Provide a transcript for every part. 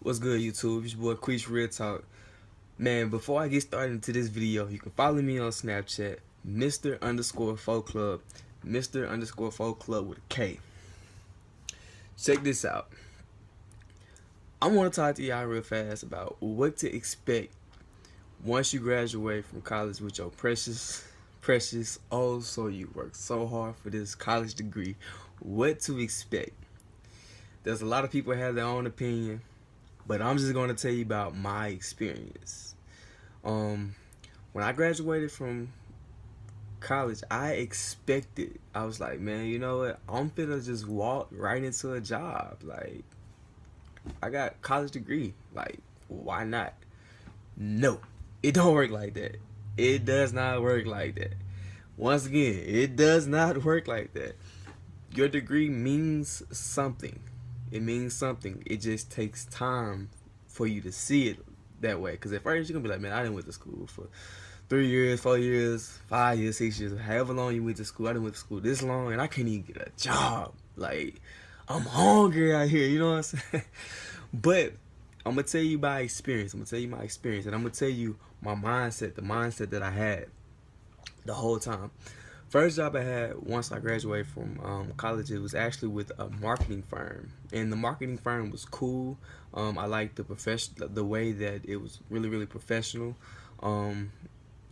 What's good, YouTube? It's your boy Quiz Real Talk. Man, before I get started into this video, you can follow me on Snapchat, Mr. underscore Folk Club, Mr. underscore Folk Club with a K. Check this out. I want to talk to y'all real fast about what to expect once you graduate from college with your precious, oh, so you work so hard for this college degree. What to expect. There's a lot of people have their own opinion, but I'm just going to tell you about my experience. When I graduated from college, I was like, man, you know what? I'm finna just walk right into a job. Like, I got college degree. Like, why not? No, it don't work like that. It does not work like that. Once again, it does not work like that. Your degree means something. It means something. It just takes time for you to see it that way. Because at first you're gonna be like, man, I didn't went to school for 3 years, 4 years, 5 years, 6 years, however long you went to school. I didn't went to school this long and I can't even get a job. Like, I'm hungry out here, you know what I'm saying? But I'm gonna tell you my experience. I'm gonna tell you my experience, and I'm gonna tell you my mindset, the mindset that I had the whole time. First job I had once I graduated from college, it was actually with a marketing firm, and the marketing firm was cool. I liked the way that it was really professional.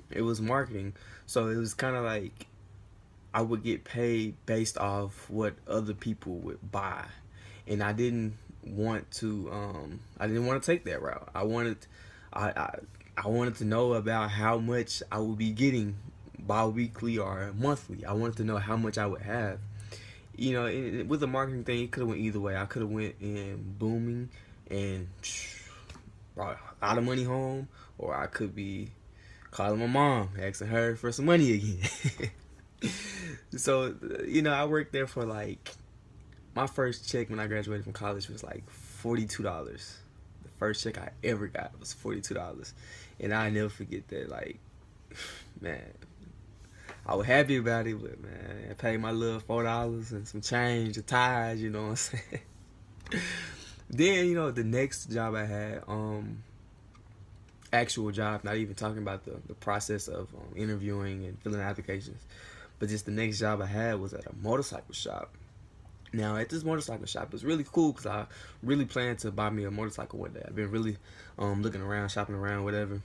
It was marketing, so it was kind of like I would get paid based off what other people would buy, and I didn't want to. I didn't want to take that route. I wanted to know about how much I would be getting bi-weekly or monthly. I wanted to know how much I would have. You know, with the marketing thing, it could have went either way. I could have went in booming and brought a lot of money home, or I could be calling my mom, asking her for some money again. So, you know, I worked there for like, my first check when I graduated from college was like $42. The first check I ever got was $42. And I never forget that. Like, man, I was happy about it, but man, I paid my little $4 and some change, the ties, you know what I'm saying? Then, you know, the next job I had, actual job, not even talking about the process of interviewing and filling applications, but just the next job I had was at a motorcycle shop. Now, at this motorcycle shop, it was really cool because I really planned to buy me a motorcycle one day. I've been really looking around, shopping around, whatever.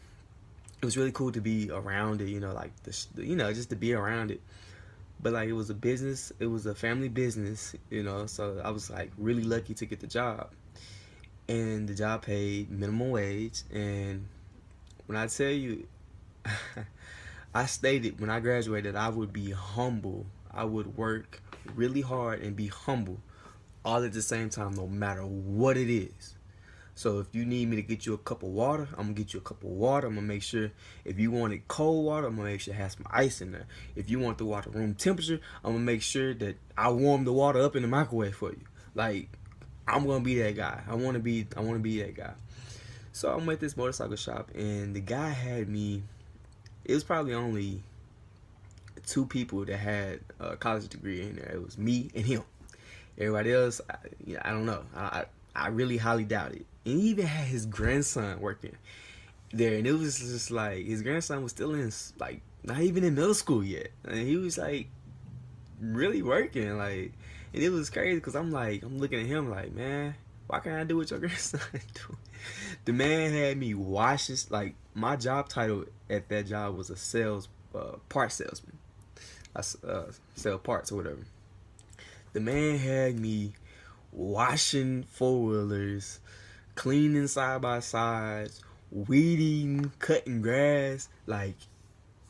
It was really cool to be around it, you know, like you know, just to be around it. But like, it was a business, it was a family business, you know, so I was like really lucky to get the job. And the job paid minimum wage. And when I tell you, I stated when I graduated I would be humble. I would work really hard and be humble all at the same time, no matter what it is. So if you need me to get you a cup of water, I'm gonna get you a cup of water. I'm gonna make sure, if you wanted cold water, I'm gonna make sure it has some ice in there. If you want the water room temperature, I'm gonna make sure that I warm the water up in the microwave for you. Like, I'm gonna be that guy. I wanna be that guy. So I'm at this motorcycle shop, and the guy had me. It was probably only 2 people that had a college degree in there. It was me and him. Everybody else, I don't know. I really highly doubt it. And he even had his grandson working there, and it was just like his grandson was still in, like, not even in middle school yet, and he was like really working, like, and it was crazy because I'm looking at him like, man, why can't I do what your grandson do? The man had me washing, like, my job title at that job was a part salesman. I sell parts or whatever. The man had me washing 4-wheelers, cleaning side by sides, weeding, cutting grass, like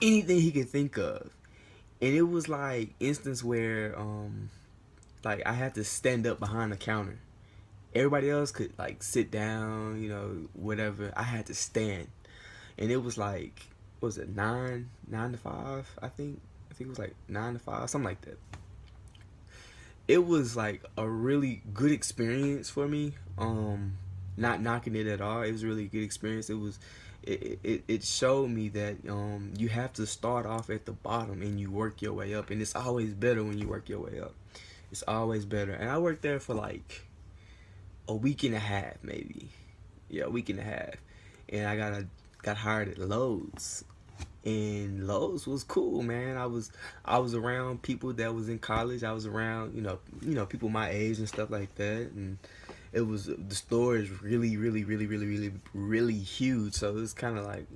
anything he could think of. And it was like instance where like I had to stand up behind the counter. Everybody else could like sit down, you know, whatever. I had to stand. And it was like, what was it, 9 to 5, I think it was like 9 to 5, something like that. It was like a really good experience for me. Not knocking it at all. It was a really good experience. It showed me that you have to start off at the bottom and you work your way up, and it's always better when you work your way up. It's always better. And I worked there for like a week and a half, maybe. Yeah, a week and a half. And I got hired at Lowe's. And Lowe's was cool, man. I was around people that was in college. I was around, people my age and stuff like that. And the store is really, really, really, really, really, really huge. So it was kind of like,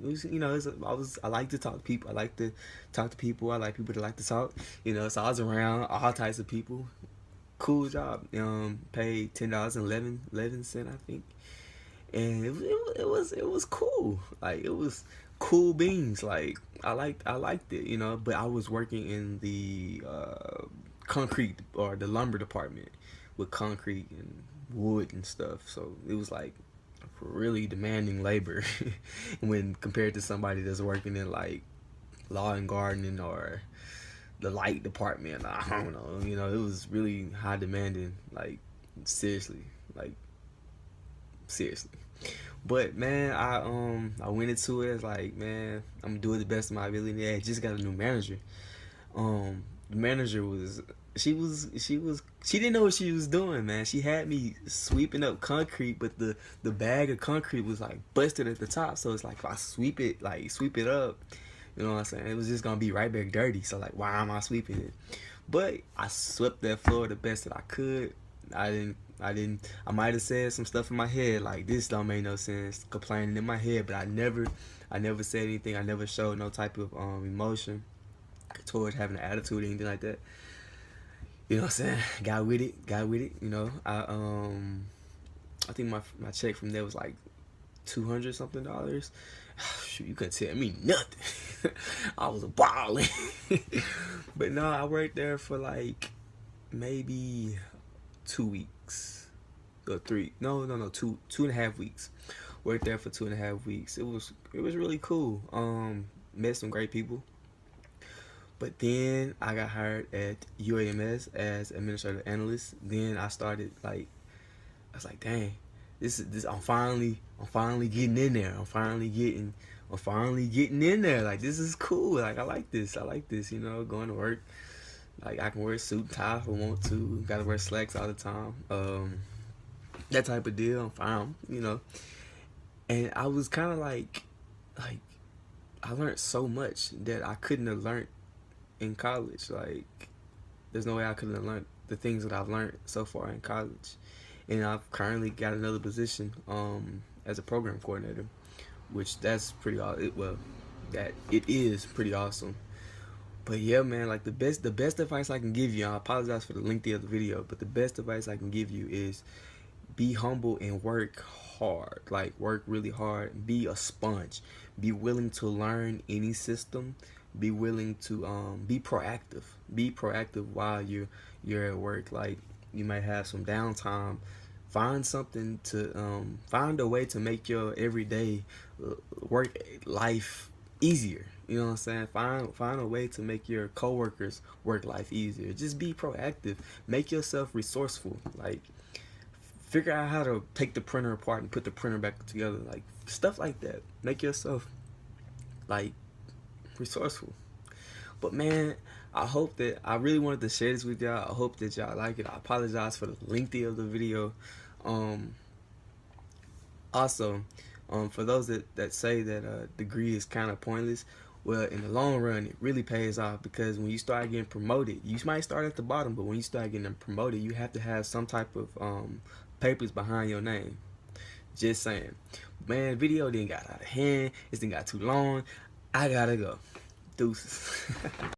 I like to talk to people. I like to talk to people. I like people to like to talk. So I was around all types of people. Cool job. Paid $10.11, I think, and it was cool. Like, it was cool beans. Like, I liked it. But I was working in the concrete or the lumber department with concrete and wood and stuff. So it was like really demanding labor when compared to somebody that's working in like lawn and gardening or the light department. I don't know. It was really high demanding. Like, seriously, like seriously. But man, I went into it as like, man, I'm gonna do it the best of my ability. Yeah, I just got a new manager. The manager was she didn't know what she was doing, man. She had me sweeping up concrete, but the bag of concrete was like busted at the top. So it's like, if I sweep it up, you know what I'm saying, it was just gonna be right back dirty. So like, why am I sweeping it? But I swept that floor the best that I could. I might have said some stuff in my head like, this don't make no sense, complaining in my head, but I never said anything. I never showed no type of emotion towards having an attitude or anything like that. You know what I'm saying? Got with it. I think my check from there was like $200 something. Shoot, you couldn't tell me nothing. I was balling. But no, I worked there for like maybe 2 weeks or three. No, 2.5 weeks. Worked there for 2.5 weeks. It was really cool. Met some great people. But then I got hired at UAMS as administrative analyst. Then I started like, I was like, dang, this. I'm finally getting in there. I'm finally getting in there. Like, this is cool. Like, I like this. Going to work. Like, I can wear a suit and tie if I want to. Gotta wear slacks all the time. That type of deal. I'm fine. And I was kind of like I learned so much that I couldn't have learned in college. Like, there's no way I could have learned the things that I've learned so far in college. And I've currently got another position as a program coordinator, which that's pretty it is pretty awesome. But yeah, man, like the best advice I can give you, I apologize for the length of the video, but the best advice I can give you is be humble and work hard. Like, work really hard. Be a sponge. Be willing to learn any system. Be willing to be proactive. Be proactive while you're at work. Like, you might have some downtime. Find something to find a way to make your everyday work life easier. You know what I'm saying? Find a way to make your coworkers' work life easier. Just be proactive. Make yourself resourceful. Like, figure out how to take the printer apart and put the printer back together. Like, stuff like that. Make yourself like resourceful. But man, I really wanted to share this with y'all. I hope that y'all like it. I apologize for the lengthy of the video. Also, for those that say that a degree is kind of pointless, well, in the long run, it really pays off, because when you start getting promoted, you might start at the bottom, but when you start getting promoted, you have to have some type of papers behind your name. Just saying. Man, video didn't got out of hand. This thing got too long. I gotta go. Deuces.